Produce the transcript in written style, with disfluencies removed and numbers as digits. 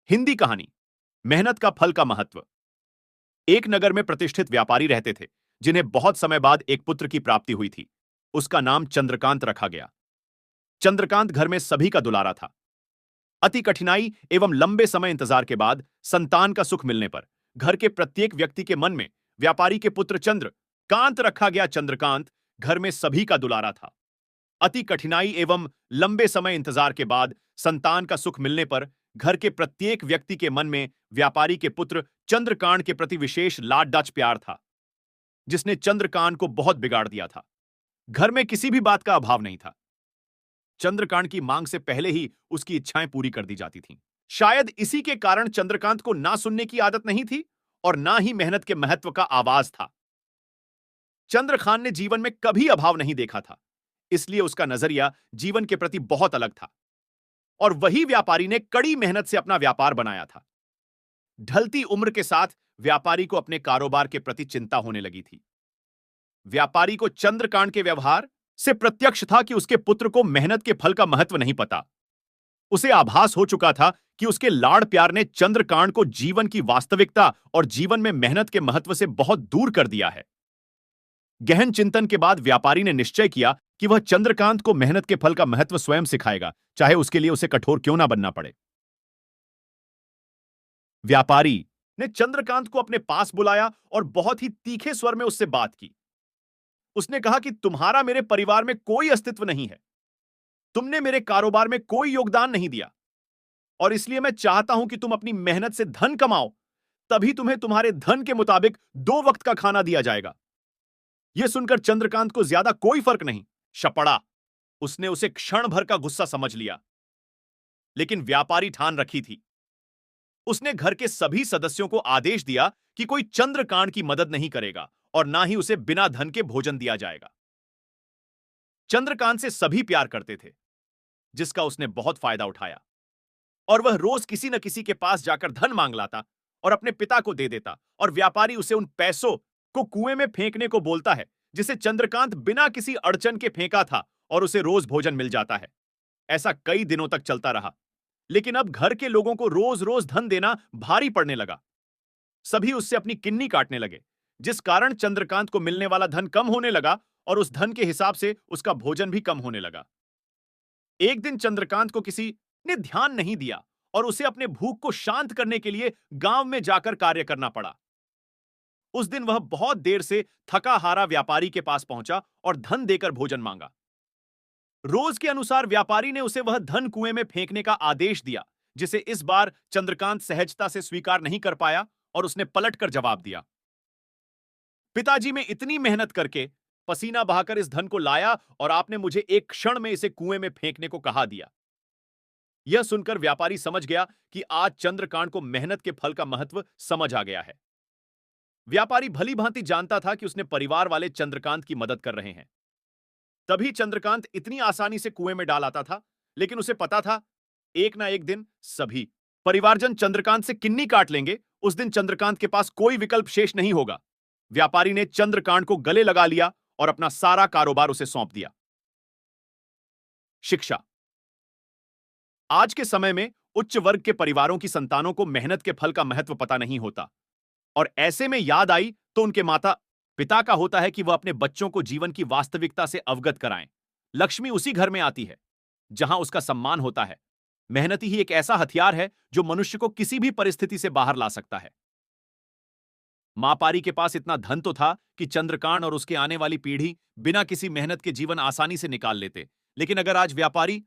हिंदी कहानी मेहनत का फल का महत्व। एक नगर में प्रतिष्ठित व्यापारी रहते थे जिन्हें बहुत समय बाद एक पुत्र की प्राप्ति हुई थी। उसका नाम चंद्रकांत रखा गया। चंद्रकांत घर में सभी का दुलारा था। अति कठिनाई एवं लंबे समय इंतजार के बाद संतान का सुख मिलने पर घर के प्रत्येक व्यक्ति के मन में व्यापारी के पुत्र चंद्र कांत रखा गया। चंद्रकांत घर में सभी का दुलारा था। अति कठिनाई एवं लंबे समय इंतजार के बाद संतान का सुख मिलने पर घर के प्रत्येक व्यक्ति के मन में व्यापारी के पुत्र चंद्रकांत के प्रति विशेष लाड डच प्यार था, जिसने चंद्रकांत को बहुत बिगाड़ दिया था। घर में किसी भी बात का अभाव नहीं था। चंद्रकांत की मांग से पहले ही उसकी इच्छाएं पूरी कर दी जाती थीं। शायद इसी के कारण चंद्रकांत को ना सुनने की आदत नहीं थी और ना ही मेहनत के महत्व का आवाज था। चंद्रकांत ने जीवन में कभी अभाव नहीं देखा था, इसलिए उसका नजरिया जीवन के प्रति बहुत अलग था। और वही व्यापारी ने कड़ी मेहनत से अपना व्यापार बनाया था। ढलती उम्र के साथ व्यापारी को अपने कारोबार के प्रति चिंता होने लगी थी। व्यापारी को चंद्रकांत के व्यवहार से प्रत्यक्ष था कि उसके पुत्र को मेहनत के फल का महत्व नहीं पता। उसे आभास हो चुका था कि उसके लाड़ प्यार ने चंद्रकांत को जीवन की वास्तविकता और जीवन में मेहनत के महत्व से बहुत दूर कर दिया है। गहन चिंतन के बाद व्यापारी ने निश्चय किया कि वह चंद्रकांत को मेहनत के फल का महत्व स्वयं सिखाएगा, चाहे उसके लिए उसे कठोर क्यों ना बनना पड़े। व्यापारी ने चंद्रकांत को अपने पास बुलाया और बहुत ही तीखे स्वर में उससे बात की। उसने कहा कि तुम्हारा मेरे परिवार में कोई अस्तित्व नहीं है। तुमने मेरे कारोबार में कोई योगदान नहीं दिया और इसलिए मैं चाहता हूं कि तुम अपनी मेहनत से धन कमाओ, तभी तुम्हें तुम्हारे धन के मुताबिक 2 वक्त का खाना दिया जाएगा। यह सुनकर चंद्रकांत को ज्यादा कोई फर्क नहीं शपड़ा। उसने उसे क्षण भर का गुस्सा समझ लिया, लेकिन व्यापारी ठान रखी थी। उसने घर के सभी सदस्यों को आदेश दिया कि कोई चंद्रकांत की मदद नहीं करेगा और ना ही उसे बिना धन के भोजन दिया जाएगा। चंद्रकांत से सभी प्यार करते थे, जिसका उसने बहुत फायदा उठाया और वह रोज किसी न किसी के पास जाकर धन मांग लाता और अपने पिता को दे देता और व्यापारी उसे उन पैसों को कुएं में फेंकने को बोलता है जिसे चंद्रकांत बिना किसी अड़चन के फेंका था और उसे रोज भोजन मिल जाता है। ऐसा कई दिनों तक चलता रहा, लेकिन अब घर के लोगों को रोज रोज धन देना भारी पड़ने लगा। सभी उससे अपनी किन्नी काटने लगे, जिस कारण चंद्रकांत को मिलने वाला धन कम होने लगा और उस धन के हिसाब से उसका भोजन भी कम होने लगा। एक दिन चंद्रकांत को किसी ने ध्यान नहीं दिया और उसे अपने भूख को शांत करने के लिए गांव में जाकर कार्य करना पड़ा। उस दिन वह बहुत देर से थका हारा व्यापारी के पास पहुंचा और धन देकर भोजन मांगा। रोज के अनुसार व्यापारी ने उसे वह धन कुएं में फेंकने का आदेश दिया, जिसे इस बार चंद्रकांत सहजता से स्वीकार नहीं कर पाया और उसने पलटकर जवाब दिया, पिताजी मैं इतनी मेहनत करके पसीना बहाकर इस धन को लाया और आपने मुझे एक क्षण में इसे कुएं में फेंकने को कहा दिया। यह सुनकर व्यापारी समझ गया कि आज चंद्रकांत को मेहनत के फल का महत्व समझ आ गया है। व्यापारी भली भांति जानता था कि उसने परिवार वाले चंद्रकांत की मदद कर रहे हैं, तभी चंद्रकांत इतनी आसानी से कुएं में डाल आता था। लेकिन उसे पता था एक ना एक दिन सभी परिवारजन चंद्रकांत से किन्नी काट लेंगे। उस दिन चंद्रकांत के पास कोई विकल्प शेष नहीं होगा। व्यापारी ने चंद्रकांत को गले लगा लिया और अपना सारा कारोबार उसे सौंप दिया। शिक्षा। आज के समय में उच्च वर्ग के परिवारों की संतानों को मेहनत के फल का महत्व पता नहीं होता और ऐसे में याद आई तो उनके माता पिता का होता है कि वह अपने बच्चों को जीवन की वास्तविकता से अवगत कराएं। लक्ष्मी उसी घर में आती है जहां उसका सम्मान होता है। मेहनती ही एक ऐसा हथियार है जो मनुष्य को किसी भी परिस्थिति से बाहर ला सकता है। मापारी के पास इतना धन तो था कि चंद्रकांत और उसके आने वाली पीढ़ी बिना किसी मेहनत के जीवन आसानी से निकाल लेते, लेकिन अगर आज व्यापारी